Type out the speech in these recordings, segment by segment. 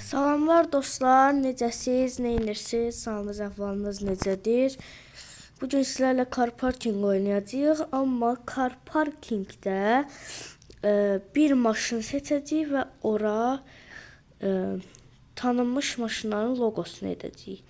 Salamlar dostlar, necəsiz, neyinirsiniz, sağlığınız, əhvalınız necədir? Bugün sizlərlə car parking oynayacağıq, amma car parkingdə bir maşın seçəcəyik və ora tanınmış maşınların loqosunu edəcəyik.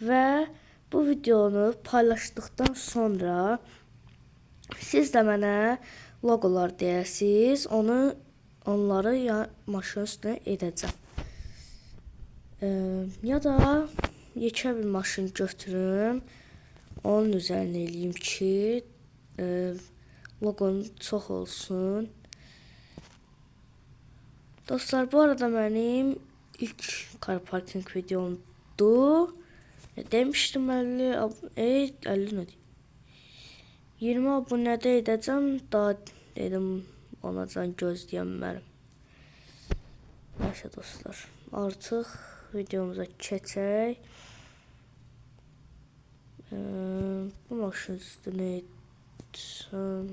Və bu videonu paylaşdıqdan sonra siz də mənə loqolar deyəsiniz, onları maşının üstünə edəcəm. Ya da yekə bir maşın götürüm, onun üzərinə eləyim ki, loqonun çox olsun. Dostlar, bu arada mənim ilk car parking videomdur. Demişdim 50 nə deyim? 20 abunədə edəcəm, daha dedim ona can gözləyənmərim. Nəysə dostlar, artıq videomuza keçək. Bu maşın üstünə etsəm,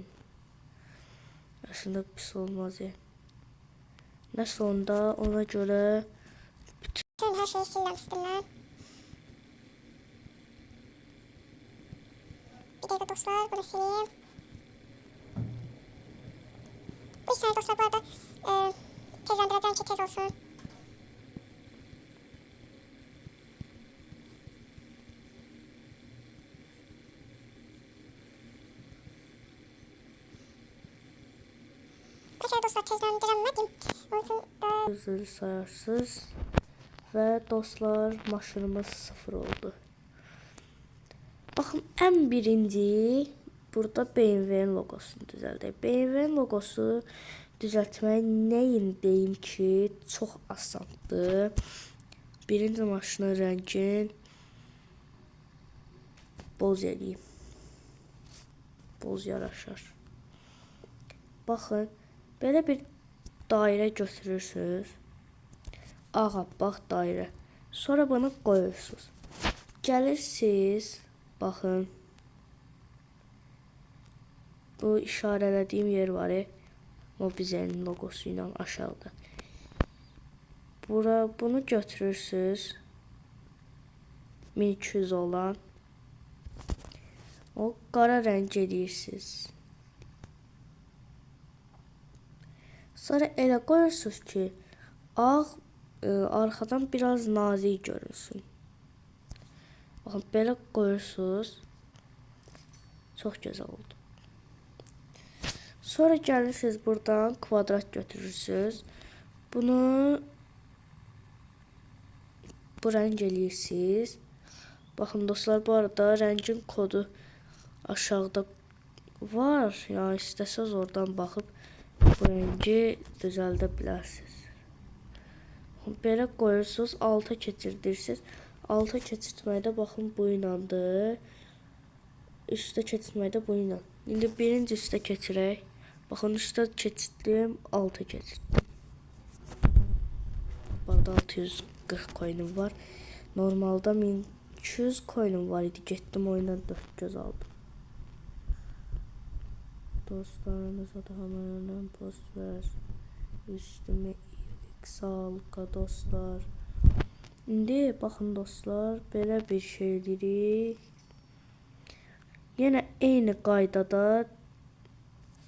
əslində pis olmaz ya. Nə sonda ona görə bütün her şeyi sildim üstünden. Bir dakika dostlar, bunu sileyim. Bu işler dostlar bu arada tezlendireceğim ki tez olsun. Bu işler dostlar tezlendiremedim. özürlü sayarsız və dostlar, maşınımız 0 oldu. Baxın, ən birinci burada BMW-nin loqosunu düzəldək. BMW-nin loqosu düzəltmək nəyin deyim ki, çox asandır. Birinci maşının rəngin boz eləyim. Boz yaraşar. Baxın, belə bir dairə götürürsünüz. Ağappaq dairə. Sonra bunu qoyursunuz. Gəlirsiniz, baxın. Bu işarələdiyim yer var. Mobizenin loqosu ilə aşağıda. Bunu götürürsünüz. 1200 olan. O qara rəng edirsiniz. Sonra elə qoyursunuz ki, ağ arxadan biraz nazik görünsün. Baxın, belə qoyursunuz. Çox gözəl oldu. Sonra gəlirsiniz buradan kvadrat götürürsünüz. Bunu bu rəng eləyirsiniz. Baxın dostlar, bu arada rəngin kodu aşağıda var. Yəni istəsəz oradan baxıb bu rəngi düzəldə bilərsiniz. Belə qoyursunuz, alta keçirdirsiniz. Alta keçirtməkdə baxın bu ilandır. Üstə keçirtməkdə bu ilan. İndi birinci üstə keçirək. Baxın, üstə keçirtdim, alta keçirtdim. Burada 640 coin'im var. Normalda 1200 coin'im var idi. Getdim oyuna 4 göz aldım. Dostlarınıza da hemen post ver. Üstüme iyilik, sağlıqqa dostlar. İndi baxın dostlar, belə bir şey edirik. Yenə eyni qaydada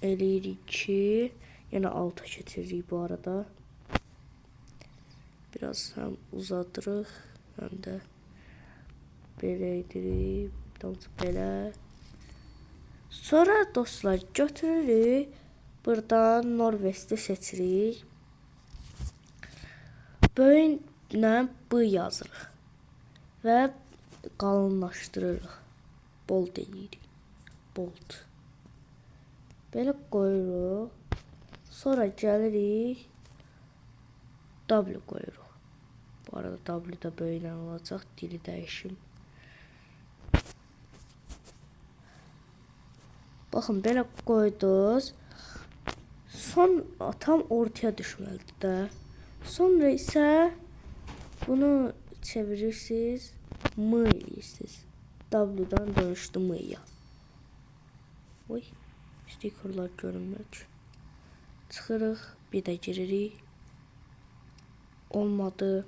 eləyirik ki, yenə alta keçiririk bu arada. Biraz həm uzadırıq, həm də belə edirik. Belə. Sonra dostlar götürürük. Buradan Norvest'i seçirik. Böyüklə B yazırıq. Və qalınlaşdırırıq. Bold eləyirik. Bold. Belə qoyuruq. Sonra gəlirik. W qoyuruq. Bu arada W da böyüklə olacaq. Dili dəyişim. Baxın, belə qoydunuz. Son tam ortaya düşməlidir də. Sonra isə bunu çevirirsiniz. M eləyirsiniz. W-dan dönüşdü M-ya. Oy, stikerlər görünmür. Çıxırıq, bir də giririk. Olmadı.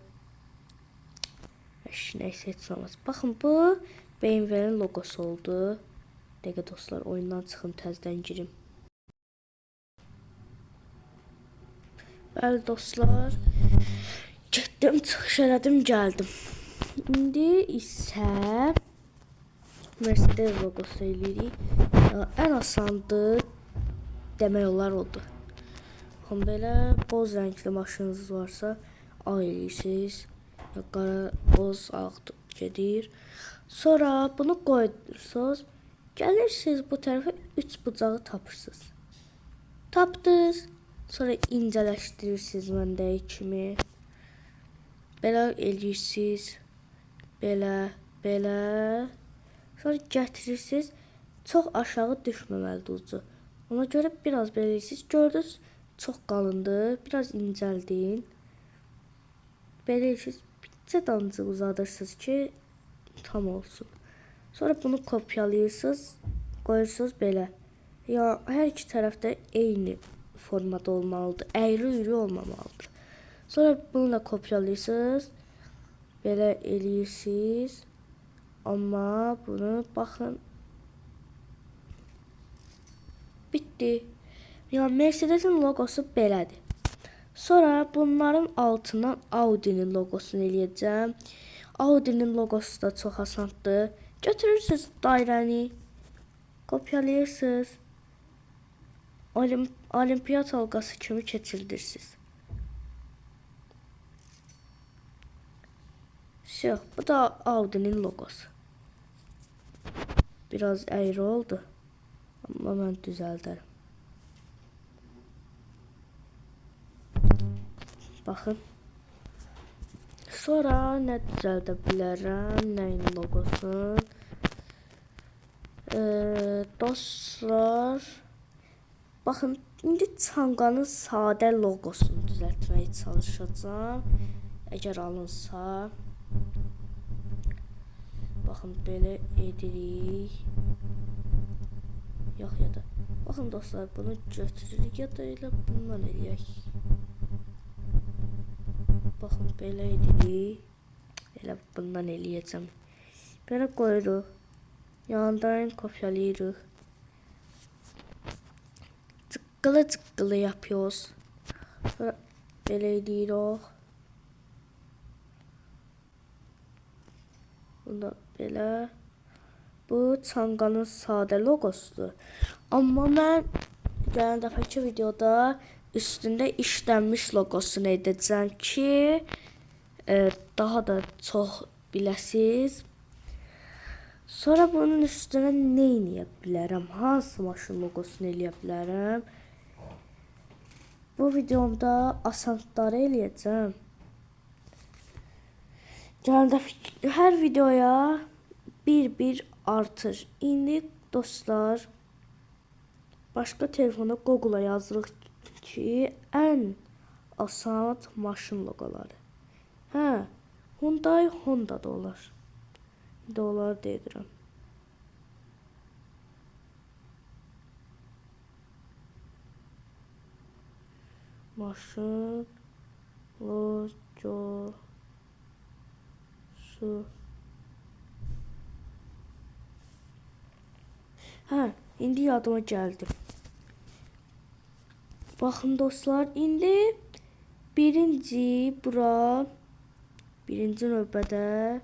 neyse heç olmaz. Baxın bu BMW-nin loqosu oldu. Dəqiqə dostlar, oyundan çıxım, təzədən girim. Bəli dostlar, getdim, çıxış elədim, gəldim. İndi isə Mercedes loqosu eləyirik. Ən asandır demək olar oldu. Baxın, belə boz rəngli maşınınız varsa ağ eləyirsiniz. Qara, boz, ağ gedir. Sonra bunu qoyursunuz. Gəlirsiniz bu tərəfə 3 bucağı tapırsınız. Tapdınız. Sonra incələşdirirsiniz məndəyi kimi. Belə eləyirsiniz. Belə, belə. Sonra gətirirsiniz. Çox aşağı düşməməlidir ucu. Ona görə biraz belə eləyirsiniz. Gördünüz, çox qalındır. Biraz incəldin. Belə eləyirsiniz. Bircə dancıq uzadırsınız ki, tam olsun. Sonra bunu kopyalayırsınız, qoyursunuz belə. Ya hər iki tərəfdə eyni formada olmalıdır. Əyri-üyrü olmamalıdır. Sonra bunu da kopyalayırsınız. Belə eləyirsiniz. Amma bunu baxın. Bitdi. Yəni Mercedes-in loqosu belədir. Sonra bunların altından Audi-nin loqosunu eləyəcəm. Audi-nin loqosu da çox asandır. Götürürsünüz dairəni, kopyalayırsınız. Olimpiyat halqası kimi keçirdirsiniz. Yox, bu da Audi-nin loqosu. Biraz əyri oldu. Amma mən düzəldərəm. Baxın. Sonra nə düzəldə bilərəm, nəyin loqosun. Dostlar, baxın, indi çanqanın sadə loqosunu düzəltməyə çalışacağam. Əgər alınsa. Baxın, belə edirik. Yox ya da. Baxın dostlar, bunu götürürük ya da elə bundan eləyək. Baxın, belə edirik. Elə bundan eləyəcəm. Belə qoyuruq. Yandan kopyalayırıq. Cıqqılı yapıyoruz. Sonra belə edirik. Bunu belə. Bu çanqanın sadə loqosudur. Amma mən gələn dəfəki videoda üstündə işlənmiş loqosunu edəcəm ki, daha da çox biləsiniz. Sonra bunun üstünə nə eləyə bilərəm? Hansı maşın loqosunu eləyə bilərəm? Bu videomda asanları eləyəcəm. Gələn dəfə hər videoya bir artır. İndi dostlar, başqa telefona Google-a yazırıq ki, ən asan maşın loqoları. Hə, Hyundai, Honda da olar. İndi onları deyirəm. Maşın logosu. Hə, indi yadıma gəldi. Baxın dostlar, indi birinci növbədə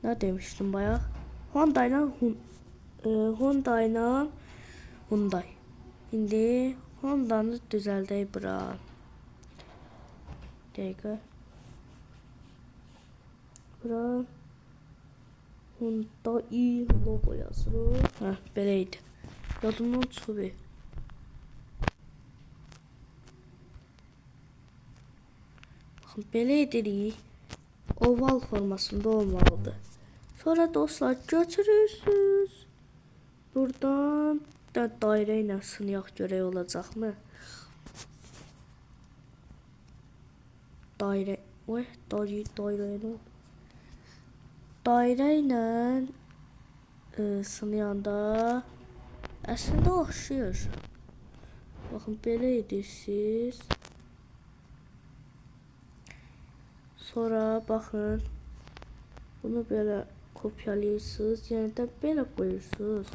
nə demişdim bayaq? Hyundai ilə Hyundai. İndi Hondanı düzəldək bura. Dəqiqə. Bura Hyundai logo yazırıq. Hə, belə idi. Yadımdan çıxıb. Baxın, belə edirik. Oval formasında olmalıdır. Sonra dostlar götürürsünüz. Buradan da dairə ilə sınayaq görək olacaqmı? Dairə ilə sınayanda əslində oxşuyur. Baxın, belə edirsiniz. Sonra baxın, Bunu belə kopyalayırsınız, yeniden belə qoyursunuz.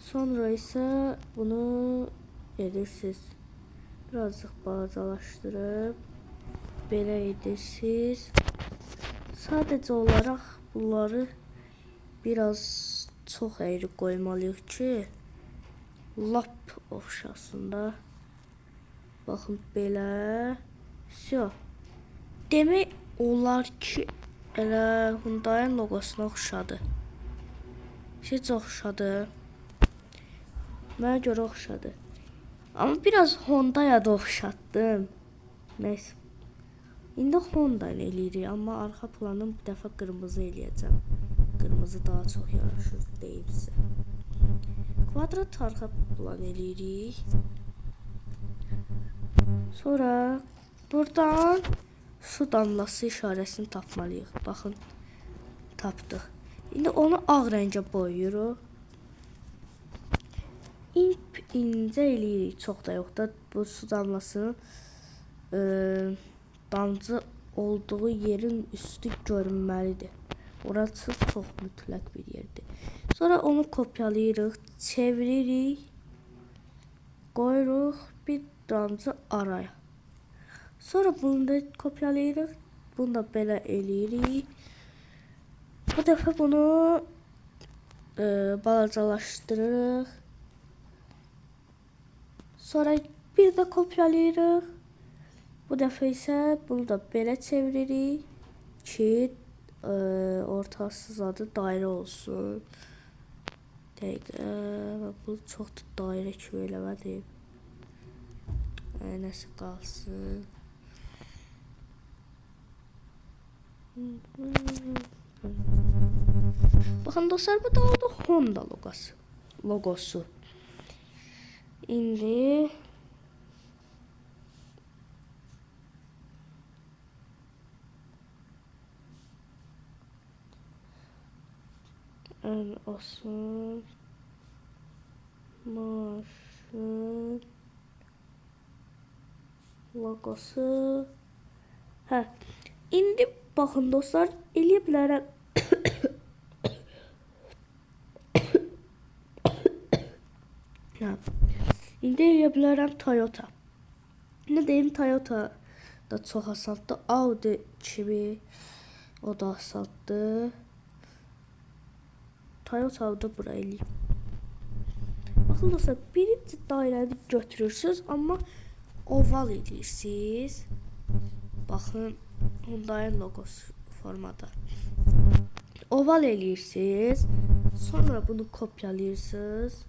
Sonra isə bunu edirsiniz. Birazcık balacalaşdırıb belə edirsiniz. Sadəcə olaraq bunları biraz çox əyri qoymalıyıq ki, lap oxşasın da. Baxın belə. Всё. Demək olar ki, elə Hyundai'nin logosuna oxşadı. Heç oxşadı. Mənə görə oxşadı. Amma biraz Honda'ya da oxşatdım. Nəysə. İndi Honda eləyirik, amma arxa planını bu dəfə qırmızı eləyəcəm. Qırmızı daha çox yaraşır deyim sizə. Kvadrat arxa plan eləyirik. Sonra buradan su damlası işarəsini tapmalıyıq. Baxın, tapdıq. İndi onu ağ rəngə boyayırıq. İncə eləyirik, çox da yox da. Bu su damlasının damcı olduğu yerin üstü görünməlidir. Orası çox mütləq bir yerdir. Sonra onu kopyalayırıq, çeviririk, qoyuruq bir damcı araya. Sonra bunu da kopyalayırıq, bunu da belə eləyirik. Bu dəfə bunu balacalaşdırırıq. Sonra bir də kopyalayırıq. Bu dəfə isə bunu da belə çeviririk ki, ortası zadı dairə olsun. Dəqiqə, bu çox da dairə kimi eləmədim. Nəsə qalsın. Baxın dostlar, bu da oldu Honda logosu. İndi olsun. Maşın logosu. Hə. İndi baxın dostlar, eləyə bilərəm. Hə. İndi eləyə bilərəm Toyota. Ne deyim, Toyota da çox asandır. Audi kimi o da asandır. Toyota da bura eləyim. Baxın dostlar, birinci dairəni götürürsünüz, amma oval edirsiniz. Baxın, Hyundai'nin logosu formada. Oval edirsiniz. Sonra bunu kopyalayırsınız.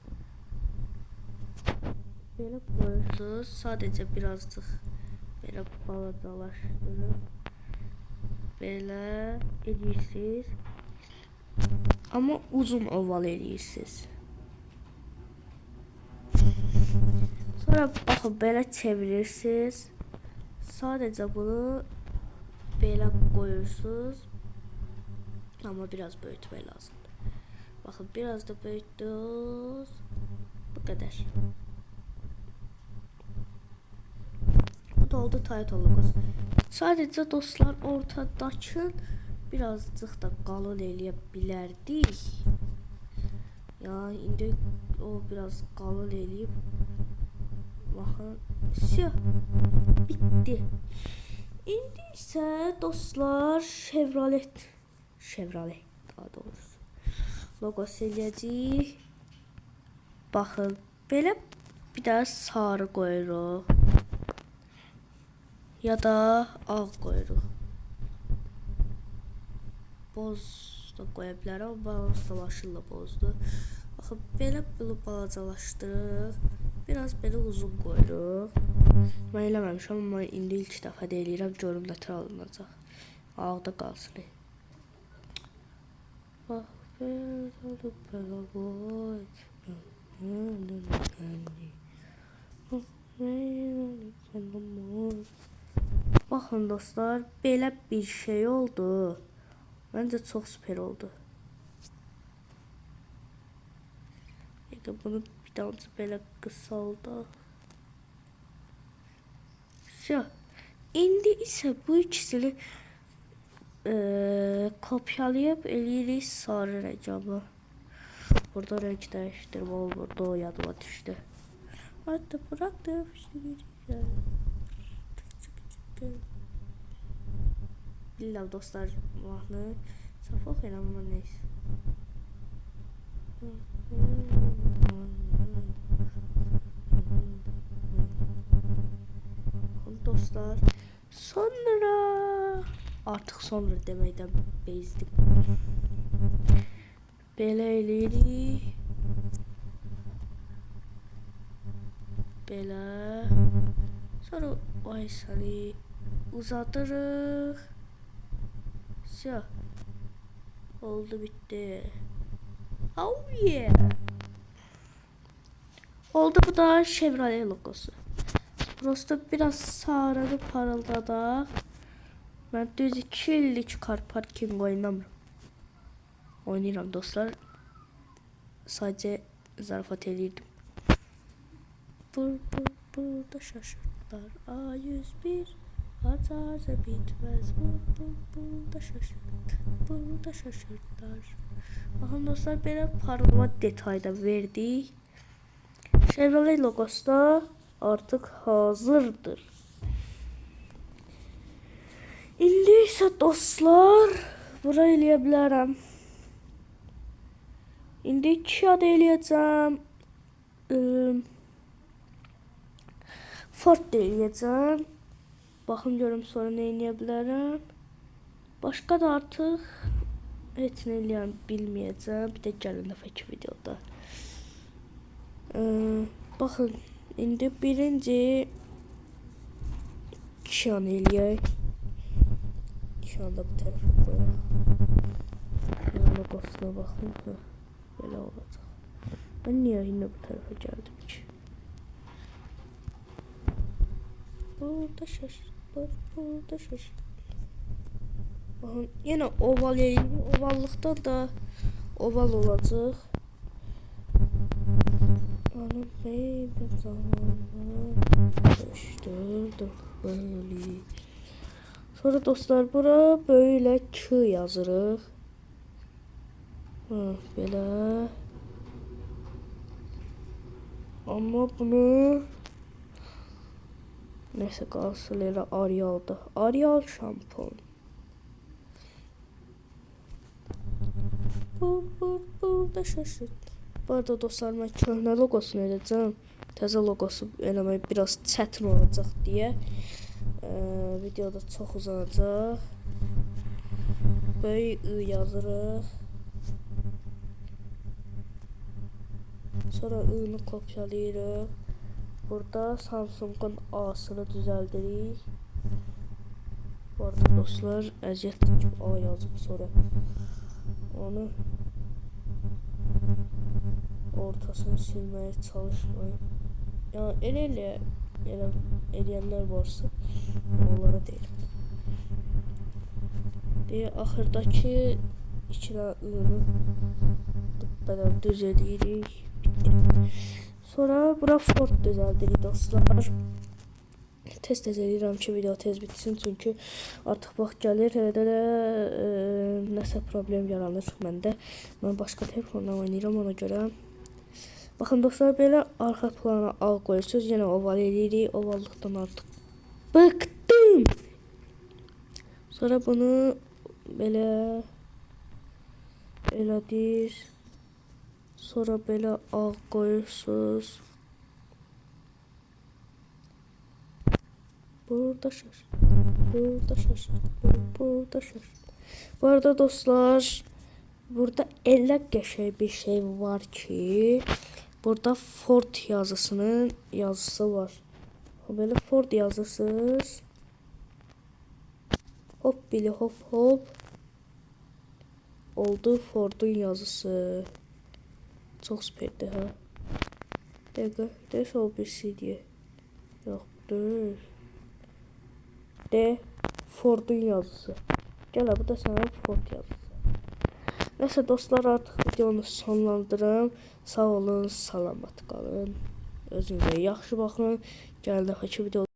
Belə qoyursunuz. Sadəcə birazcık belə balacalaşdırıb belə edirsiniz. Amma uzun oval edirsiniz. Sonra baxın, belə çevirirsiniz. Sadəcə bunu belə qoyursunuz. Amma biraz böyütmək lazımdır. Baxın, biraz da böyütdünüz. Bu qədər. Bu da oldu Toyota logosu. Sadəcə dostlar, ortadakı birazcık da qalın eləyə bilərdik. Ya indi o biraz qalın eləyib. Baxın, всё, bitti. İndi isə dostlar Chevrolet daha doğrusu logosu eləyəcəyik. Baxın, belə bir də sarı qoyuruq. Ya da ağ qoyuruq. Boz da qoya bilərəm, balacalaşırla bozdur. Baxın, belə bunu balacalaşdırırıq. Biraz belə uzun qoyuruq. Mən eləməmişəm, amma indi ilk dəfə də eləyirəm, görüm nətər alınacaq. Ağda qalsın. Bax, belə qoy. Baxın dostlar, belə bir şey oldu. Bence çok süper oldu. Bunu bir daha böyle kısaldı. Всё. İndi ise bu ikisini kopyalayıp eləyirik sarı rəngə. Burada renk değiştirme olur. Burada o yadıma düştü. Hatta bıraktım. Bilmiyorum dostlar. Mahnı. Safo xeyran ama neyse. Dostlar. Sonra. Artık sonra deməkdən bezdim. Belə eləyirik. Belə. Sonra ay səni uzadırıq. Siyah. Oldu bitti. Oh yeah. Oldu bu da Chevrolet logosu. Prosto biraz sararı parıldadı. Ben düz 2 illik car parking oynamıyorum. Oynayıram dostlar. Sadece zarafat eləyirdim. Burada şaşırtlar. A101 Atarca bitmez. Burada şaşırt. Burada şaşırtlar. Bakın dostlar belə parılma detayda verdik. Chevrolet logosu da artık hazırdır. İndi isə dostlar bura eləyə bilərəm. İndi 2 ad eləyəcəm. Ford eləyəcəm. Baxın görüm sonra nə eləyə bilərəm. Başqa da artıq heç nə eləyəm bilməyəcəm. Bir də gəlin dəfəki videoda. Baxın indi birinci Kian eləyək. Kian da bu tərəfə qoyaq. Logosuna baxın. Belə olacaq. Ben niye yine bu tarafa geldim ki? Burada şaşır. Burada şaşır. Bakın yine oval yeri. Ovallıkta da oval olacak. Anam baby zamanı düştürdüm böyle. Sonra dostlar bura böyle Q yazırıq. Belə. Ama bunu neyse qalsın elə Arial'da. Arial şampon. Burada şaşırt. Bu arada dostlar mən köhnə logosunu edəcəm. Təzə logosu eləmək biraz çətin olacaq deyə. Videoda çox uzanacaq. Böyük I yazırıq. Sonra I-ni kopyalayırıq. Burada Samsung'un A'sını düzəldirik. Bu arada dostlar əziyyət kimi A yazıb sonra onu ortasını silməyə çalışmayın. Yəni elə eləyənlər varsa onlara deyil. Deyə axırdakı içinə I-ni bədən düz edirik. Sonra bura Ford düzəldirik dostlar. Tez eləyirəm ki video tez bitsin çünki artıq vaxt gəlir. Hələ də nəsə problem yaranır məndə. Mən başqa telefonla oynayıram ona görə. Baxın dostlar belə arxa plana al qoyursunuz. Yenə oval eləyirik. Ovallıqdan artıq bıktım. Sonra bunu belə elədik. Sonra belə ağ qoyursunuz. Burada şaşır. Burada şaşır. Burada şaşır. Bu arada dostlar burada elə qəşəng bir şey var ki burada Ford yazısının yazısı var. Belə Ford yazırsınız. Hop bili hop hop. Oldu Ford'un yazısı. Çok süperdi ha. Dəqiqə o bir CD. Yox, dur. Ford'un yazısı. Gəl bu da sana Ford yazısı. Neyse dostlar artık videonu sonlandırım. Sağ olun, salamat qalın. Özünüzə yaxşı baxın. Gəlin dəfəki video